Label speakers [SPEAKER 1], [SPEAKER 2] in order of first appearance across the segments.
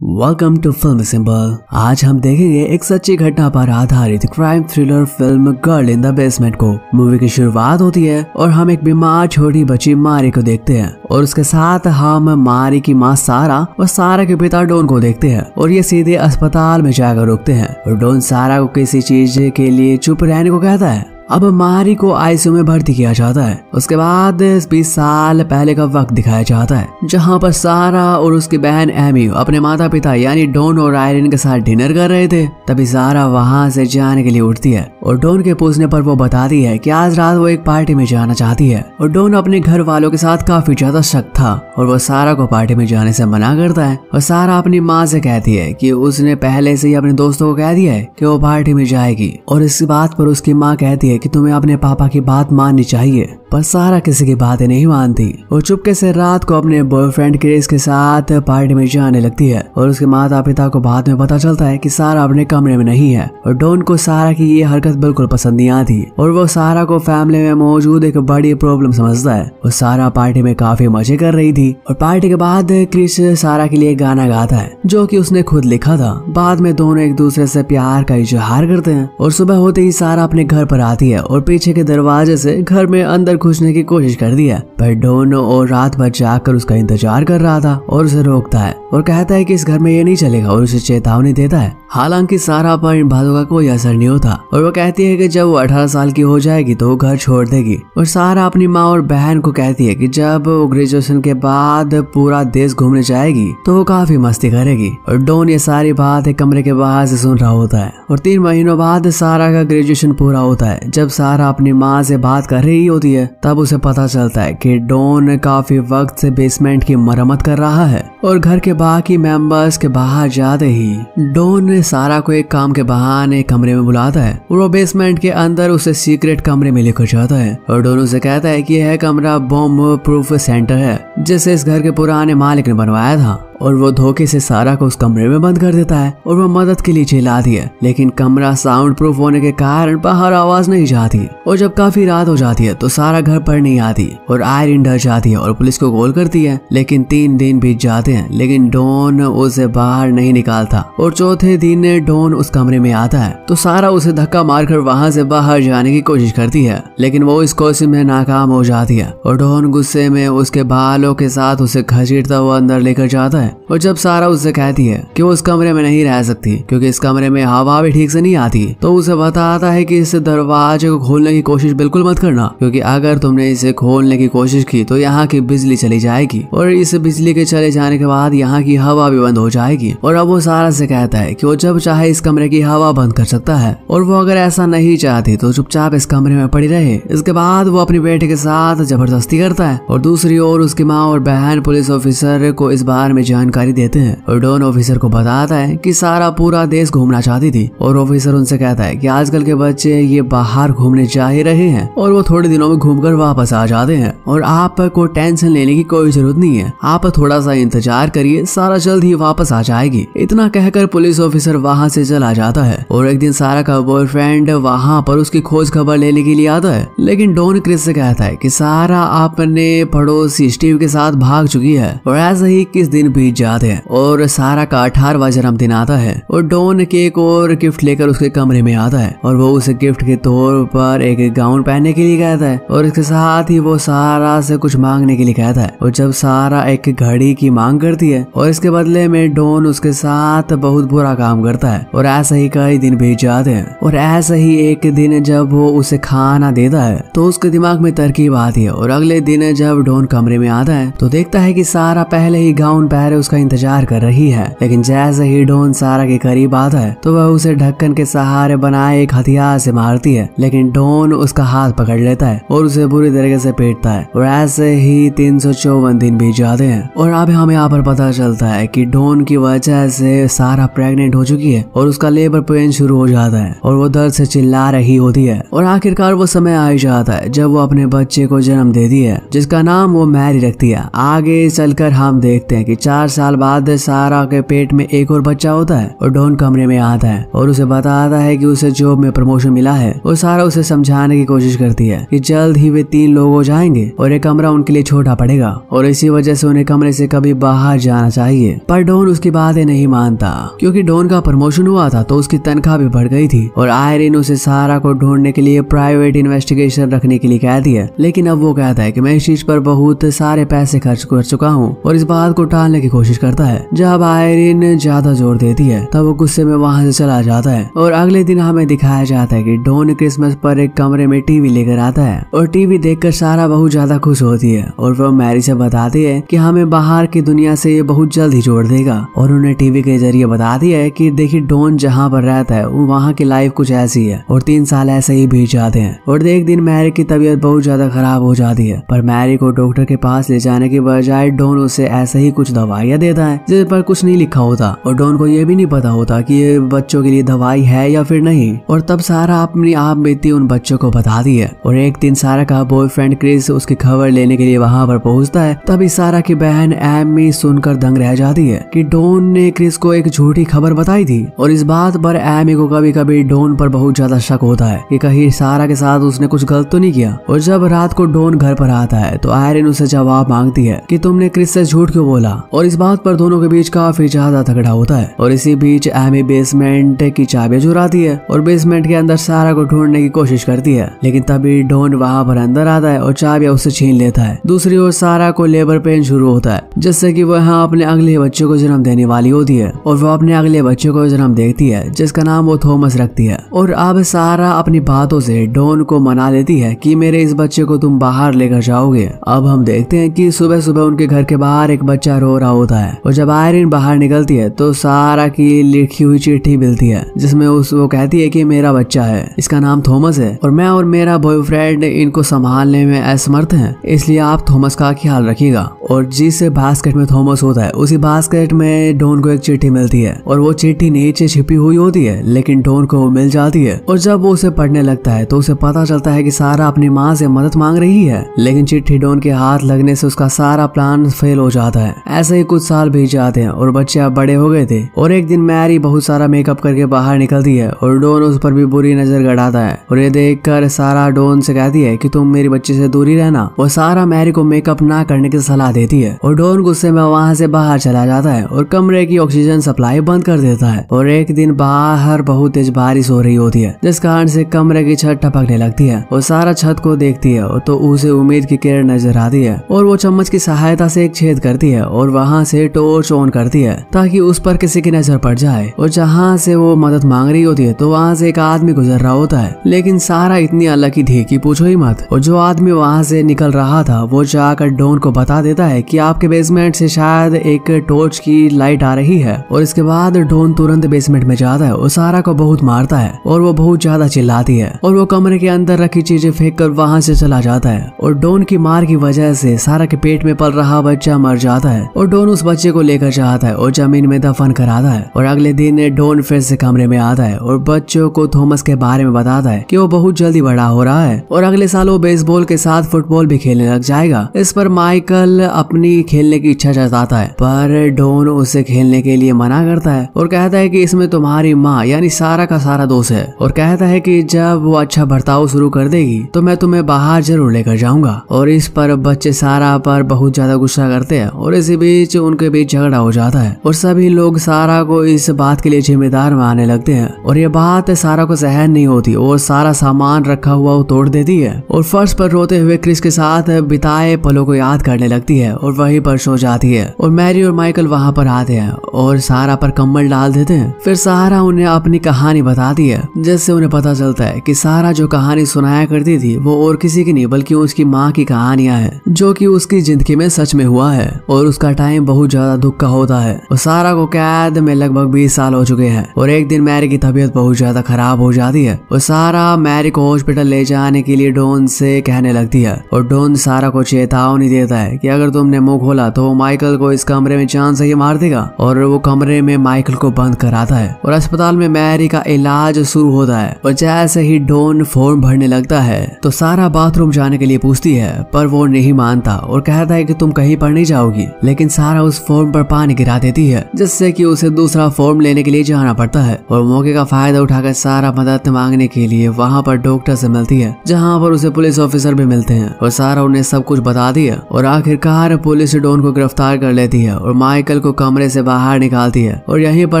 [SPEAKER 1] Welcome to film symbol. आज हम देखेंगे एक सच्ची घटना पर आधारित crime thriller film girl in the basement को। मूवी की शुरुआत होती है और हम एक बीमार छोटी बच्ची मारी को देखते हैं और उसके साथ हम मारी की माँ सारा और सारा के पिता डॉन को देखते हैं और ये सीधे अस्पताल में जाकर रुकते हैं और डॉन सारा को किसी चीज के लिए चुप रहने को कहता है। अब मारी को आईसीयू में भर्ती किया जाता है। उसके बाद 20 साल पहले का वक्त दिखाया जाता है जहां पर सारा और उसकी बहन एमी अपने माता पिता यानी डॉन और आयरन के साथ डिनर कर रहे थे। तभी सारा वहां से जाने के लिए उठती है और डॉन के पूछने पर वो बताती है कि आज रात वो एक पार्टी में जाना चाहती है और डॉन अपने घर वालों के साथ काफी ज्यादा शक था और वो सारा को पार्टी में जाने से मना करता है और सारा अपनी माँ से कहती है कि उसने पहले से ही अपने दोस्तों को कह दिया है कि वो पार्टी में जाएगी और इस बात पर उसकी माँ कहती है कि तुम्हें अपने पापा की बात माननी चाहिए। पर सारा किसी की बातें नहीं मानती और चुपके से रात को अपने बॉयफ्रेंड क्रिस के साथ पार्टी में जाने लगती है और उसके माता पिता को बाद में पता चलता है कि सारा अपने कमरे में नहीं है और डॉन को सारा की ये हरकत बिल्कुल पसंद नहीं आती और वो सारा को फैमिली में मौजूद एक बड़ी प्रॉब्लम समझता है। और सारा पार्टी में काफी मजे कर रही थी और पार्टी के बाद क्रिस सारा के लिए गाना गाता है जो कि उसने खुद लिखा था। बाद में दोनों एक दूसरे से प्यार का इजहार करते हैं और सुबह होते ही सारा अपने घर पर आती है और पीछे के दरवाजे से घर में अंदर घुसने की कोशिश कर दी है। पर डॉन और रात भर जाकर उसका इंतजार कर रहा था और उसे रोकता है और कहता है कि इस घर में ये नहीं चलेगा और उसे चेतावनी देता है। हालांकि सारा पर इन बातों का कोई असर नहीं होता और वो कहती है कि जब वो 18 साल की हो जाएगी तो वो घर छोड़ देगी। और सारा अपनी माँ और बहन को कहती है कि जब वो ग्रेजुएशन के बाद पूरा देश घूमने जाएगी तो वो काफी मस्ती करेगी। और डॉन ये सारी बात एक कमरे के बाहर से सुन रहा होता है। और 3 महीनों बाद सारा का ग्रेजुएशन पूरा होता है। जब सारा अपनी माँ से बात कर रही होती है तब उसे पता चलता है कि डॉन काफी वक्त से बेसमेंट की मरम्मत कर रहा है और घर के बाकी मेंबर्स के बाहर जाते ही डॉन सारा को एक काम के बहाने कमरे में बुलाता है और वो बेसमेंट के अंदर उसे सीक्रेट कमरे में लेकर जाता है और डॉन उसे कहता है कि यह कमरा बॉम्ब प्रूफ सेंटर है जिसे इस घर के पुराने मालिक ने बनवाया था। और वो धोखे से सारा को उस कमरे में बंद कर देता है और वो मदद के लिए चिल्लाती है लेकिन कमरा साउंड प्रूफ होने के कारण बाहर आवाज नहीं जाती। और जब काफी रात हो जाती है तो सारा घर पर नहीं आती और आयरन डर जाती है और पुलिस को कॉल करती है। लेकिन 3 दिन बीत जाते हैं लेकिन डॉन उसे बाहर नहीं निकालता और चौथे दिन डॉन उस कमरे में आता है तो सारा उसे धक्का मारकर वहां से बाहर जाने की कोशिश करती है लेकिन वो इस कोशिश में नाकाम हो जाती है और डॉन गुस्से में उसके बालों के साथ उसे घसीटता हुआ अंदर लेकर जाता है। और जब सारा उससे कहती है कि वो उस कमरे में नहीं रह सकती क्योंकि इस कमरे में हवा भी ठीक से नहीं आती तो उसे बताता है कि इस दरवाजे को खोलने की कोशिश बिल्कुल मत करना क्योंकि अगर तुमने इसे खोलने की कोशिश की तो यहाँ की बिजली चली जाएगी और इस बिजली के चले जाने के बाद यहाँ की हवा भी बंद हो जाएगी। और अब वो सारा से कहता है कि वो जब चाहे इस कमरे की हवा बंद कर सकता है और वो अगर ऐसा नहीं चाहती तो चुपचाप इस कमरे में पड़ी रहे। इसके बाद वो अपने बेटे के साथ जबरदस्ती करता है और दूसरी ओर उसकी माँ और बहन पुलिस ऑफिसर को इस बारे में जानकारी देते हैं और डॉन ऑफिसर को बताता है कि सारा पूरा देश घूमना चाहती थी और ऑफिसर उनसे कहता है कि आजकल के बच्चे ये बाहर घूमने जा ही रहे हैं और वो थोड़े दिनों में घूमकर वापस आ जाते हैं और आपको टेंशन लेने की कोई जरूरत नहीं है, आप थोड़ा सा इंतजार करिए, सारा जल्द ही वापस आ जाएगी। इतना कहकर पुलिस ऑफिसर वहाँ से चला जाता है और एक दिन सारा का बॉयफ्रेंड वहाँ पर उसकी खोज खबर लेने के लिए आता है लेकिन डॉन क्रिस से कहता है कि सारा अपने पड़ोसी स्टीव के साथ भाग चुकी है। और ऐसे ही किस दिन बीत जाते हैं और सारा का 18वां जन्मदिन आता है और डॉन केक और गिफ्ट लेकर उसके कमरे में आता है और वो उसे गिफ्ट के तौर पर एक गाउन पहनने के लिए कहता है और इसके साथ ही वो सारा से कुछ मांगने के लिए कहता है। और जब सारा एक घड़ी की मांग करती है और इसके बदले में डॉन उसके साथ बहुत बुरा काम करता है और ऐसे ही कई दिन बीत जाते हैं। और ऐसे ही एक दिन जब वो उसे खाना देता है तो उसके दिमाग में तरकीब आती है और अगले दिन जब डॉन कमरे में आता है तो देखता है कि सारा पहले ही गाउन पहने उसका इंतजार कर रही है। लेकिन जैसे ही डॉन सारा के करीब आता है तो वह उसे ढक्कन के सहारे बनाए एक हथियार से मारती है लेकिन डॉन उसका हाथ पकड़ लेता है और उसे बुरी तरीके से पीटता है। और ऐसे ही 354 दिन बीत जाते हैं और अब हमें यहाँ पर पता चलता है कि डॉन की वजह से सारा प्रेग्नेंट हो चुकी है और उसका लेबर पेन शुरू हो जाता है और वो दर्द से चिल्ला रही होती है। और आखिरकार वो समय आ जाता है जब वो अपने बच्चे को जन्म देती है जिसका नाम वो मैरी रखती है। आगे चलकर हम देखते हैं कि 4 4 साल बाद सारा के पेट में एक और बच्चा होता है और डॉन कमरे में आता है और उसे बताता है कि उसे जॉब में प्रमोशन मिला है। और सारा उसे समझाने की कोशिश करती है कि जल्द ही वे 3 लोग हो जाएंगे और एक कमरा उनके लिए छोटा पड़ेगा और इसी वजह से उन्हें कमरे से कभी बाहर जाना चाहिए। पर डॉन उसकी बातें नहीं मानता क्योंकि डॉन का प्रमोशन हुआ था तो उसकी तनख्वाह भी बढ़ गई थी और आयरिन उसे सारा को ढूंढने के लिए प्राइवेट इन्वेस्टिगेशन रखने के लिए कहती है। लेकिन अब वो कहता है कि मैं इस चीज पर बहुत सारे पैसे खर्च कर चुका हूँ और इस बात को टालने की कोशिश करता है। जब आयरिन ज्यादा जोर देती है तब वो गुस्से में वहां से चला जाता है और अगले दिन हमें दिखाया जाता है कि डॉन क्रिसमस पर एक कमरे में टीवी लेकर आता है और टीवी देखकर सारा बहुत ज्यादा खुश होती है और वो मैरी से बताती है कि हमें बाहर की दुनिया से ये बहुत जल्द ही जोड़ देगा और उन्हें टीवी के जरिए बता दिया है कि देखिए डॉन जहाँ पर रहता है वहाँ की लाइफ कुछ ऐसी है और 3 साल ऐसे ही बीत जाते हैं। और एक दिन मैरी की तबीयत बहुत ज्यादा खराब हो जाती है पर मैरी को डॉक्टर के पास ले जाने की बजाय डॉन उसे ऐसे ही कुछ दवाइयाँ देता है जिस पर कुछ नहीं लिखा होता और डॉन को ये भी नहीं पता होता कि ये बच्चों के लिए दवाई है या फिर नहीं। और तब सारा अपनी आप बीती उन बच्चों को बताती है और एक दिन सारा का बॉयफ्रेंड क्रिस उसकी खबर लेने के लिए वहाँ पर पहुँचता है। तभी सारा की बहन एमी सुनकर दंग रह जाती है कि डॉन ने क्रिस को एक झूठी खबर बताई थी और इस बात पर एमी को कभी कभी डॉन पर बहुत ज्यादा शक होता है कि कहीं सारा के साथ उसने कुछ गलत तो नहीं किया। और जब रात को डॉन घर पर आता है तो आयरिन उसे जवाब मांगती है कि तुमने क्रिस से झूठ क्यों बोला और इस बात पर दोनों के बीच काफी ज्यादा तगड़ा होता है। और इसी बीच एमी बेसमेंट की चाबी चुराती है और बेसमेंट के अंदर सारा को ढूंढने की कोशिश करती है लेकिन तभी डॉन वहाँ पर अंदर आता है और चाबियां उससे छीन लेता है। दूसरी ओर सारा को लेबर पेन शुरू होता है जिससे कि वह अपने अगले बच्चे को जन्म देने वाली होती है और वो अपने अगले बच्चे को जन्म देखती है जिसका नाम वो थॉमस रखती है। और अब सारा अपनी बातों से डॉन को मना लेती है कि मेरे इस बच्चे को तुम बाहर लेकर जाओगे। अब हम देखते हैं कि सुबह सुबह उनके घर के बाहर एक बच्चा रो रहा होता है और जब आयरिन बाहर निकलती है तो सारा की लिखी हुई चिट्ठी मिलती है जिसमें वो कहती है कि मेरा बच्चा है, इसका नाम थॉमस है और मैं और मेरा बॉयफ्रेंड इनको संभालने में असमर्थ हैं, इसलिए आप थॉमस का ख्याल रखिएगा। और जिस बास्केट में थॉमस होता है उसी बास्केट में डॉन को एक चिट्ठी मिलती है और वो चिट्ठी नीचे छिपी हुई होती है लेकिन डॉन को वो मिल जाती है। और जब वो उसे पढ़ने लगता है तो उसे पता चलता है कि सारा अपनी माँ से मदद मांग रही है लेकिन चिट्ठी डॉन के हाथ लगने से उसका सारा प्लान फेल हो जाता है। ऐसे ही कुछ साल बीत जाते हैं और बच्चे अब बड़े हो गए थे और एक दिन मैरी बहुत सारा मेकअप करके बाहर निकलती है और डॉन उस पर भी बुरी नजर गड़ाता है और ये देखकर सारा डॉन से कहती है कि तुम मेरी बच्चे से दूरी रहना। और सारा मैरी को मेकअप ना करने की सलाह देती है और डॉन गुस्से में वहाँ से बाहर चला जाता है और कमरे की ऑक्सीजन सप्लाई बंद कर देता है। और एक दिन बाहर बहुत तेज बारिश हो रही होती है जिस कारण से कमरे की छत टपकने लगती है और सारा छत को देखती है तो उसे उम्मीद की किरण नजर आती है और वो चम्मच की सहायता से एक छेद करती है और वहाँ से टॉर्च ऑन करती है ताकि उस पर किसी की नजर पड़ जाए। और जहाँ से वो मदद मांग रही होती है तो वहाँ से एक आदमी गुजर रहा होता है लेकिन सारा इतनी अनलकी थी कि पूछो ही मत। और जो आदमी वहाँ से निकल रहा था वो जाकर डॉन को बता देता है कि आपके बेसमेंट से शायद एक टॉर्च की लाइट आ रही है। और इसके बाद डॉन तुरंत बेसमेंट में जाता है और सारा को बहुत मारता है और वो बहुत ज्यादा चिल्लाती है और वो कमरे के अंदर रखी चीजें फेंक कर वहाँ से चला जाता है। और डॉन की मार की वजह से सारा के पेट में पल रहा बच्चा मर जाता है और डॉन उस बच्चे को लेकर जाता है और जमीन में दफन कराता है। और अगले दिन डॉन फिर से कमरे में आता है और बच्चों को थॉमस के बारे में बताता है कि वो बहुत जल्दी बड़ा हो रहा है और अगले साल वो बेसबॉल के साथ फुटबॉल भी खेलने लग जाएगा। इस पर माइकल अपनी खेलने की इच्छा जताता है पर डॉन उसे खेलने के लिए मना करता है और कहता है कि इसमें तुम्हारी माँ यानी सारा का सारा दोष है और कहता है कि जब वो अच्छा बर्ताव शुरू कर देगी तो मैं तुम्हें बाहर जरूर लेकर जाऊंगा। और इस पर बच्चे सारा पर बहुत ज्यादा गुस्सा करते हैं और इसी बीच उनके बीच झगड़ा हो जाता है और सभी लोग सारा को इस बात के लिए जिम्मेदार मानने लगते हैं। और ये बात सारा को सहन नहीं होती और सारा सामान रखा हुआ वो तोड़ देती है और फर्श पर रोते हुए क्रिस के साथ बिताए पलों को याद करने लगती है और वहीं पर सो जाती है। और मैरी और माइकल वहाँ पर आते हैं और सारा पर कम्बल डाल देते हैं। फिर सारा उन्हें अपनी कहानी बताती है जिससे उन्हें पता चलता है कि सारा जो कहानी सुनाया करती थी वो और किसी की नहीं बल्कि उसकी माँ की कहानियां हैं जो कि उसकी जिंदगी में सच में हुआ है और उसका टाइम बहुत ज्यादा दुख का होता है। और सारा को कैद में लगभग 20 साल हो चुके हैं और एक दिन मैरी की तबीयत बहुत ज्यादा खराब हो जाती है और सारा मैरी को हॉस्पिटल ले जाने के लिए डॉन से कहने लगती है। और डॉन सारा को चेतावनी देता है कि अगर तुमने मुंह खोला तो माइकल को इस कमरे में जान से ही मार देगा। और वो कमरे में माइकल को बंद कराता है और अस्पताल में मैरी का इलाज शुरू होता है। और जैसे ही डॉन फॉर्म भरने लगता है तो सारा बाथरूम जाने के लिए पूछती है पर वो नहीं मानता और कहता है कि तुम कहीं पर नहीं जाओगी। लेकिन सारा उस फॉर्म पर पानी गिरा देती है, जिससे कि उसे दूसरा फॉर्म लेने के लिए जाना पड़ता है। और मौके का फायदा उठाकर सारा मदद मांगने के लिए वहाँ पर डॉक्टर से मिलती है, जहाँ पर उसे पुलिस ऑफिसर भी मिलते हैं और सारा उन्हें सब कुछ बता दिया। और आखिरकार पुलिस डॉन को गिरफ्तार कर लेती है और माइकल को कमरे से बाहर निकालती है। और यहीं पर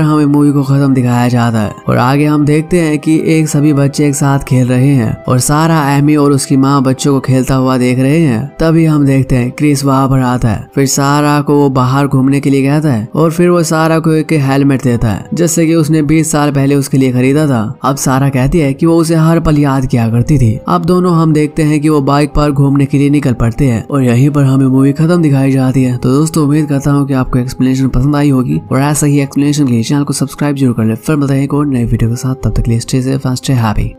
[SPEAKER 1] हमें मूवी को खत्म दिखाया जाता है। और आगे हम देखते हैं कि एक सभी बच्चे एक साथ खेल रहे हैं और सारा एमी और उसकी माँ बच्चों को खेलता हुआ देख रहे हैं। तभी हम देखते हैं क्रिस वहाँ पर आता है, फिर सारा को वो बाहर घूमने के लिए कहता है और फिर वो सारा को एक हेलमेट देता है, जिससे कि उसने 20 साल पहले उसके लिए खरीदा था। अब सारा कहती है कि वो उसे हर पल याद किया करती थी। अब दोनों हम देखते हैं कि वो बाइक पर घूमने के लिए निकल पड़ते हैं और यहीं पर हमें मूवी खत्म दिखाई जाती है। तो दोस्तों उम्मीद करता हूँ कि आपको एक्सप्लेनेशन पसंद आई होगी और ऐसा ही एक्सप्लेनेशन के लिए चैनल को सब्सक्राइब जरूर कर ले। फिर मिलते हैं एक और नई वीडियो के साथ, तब तक के लिए stay safe and stay happy.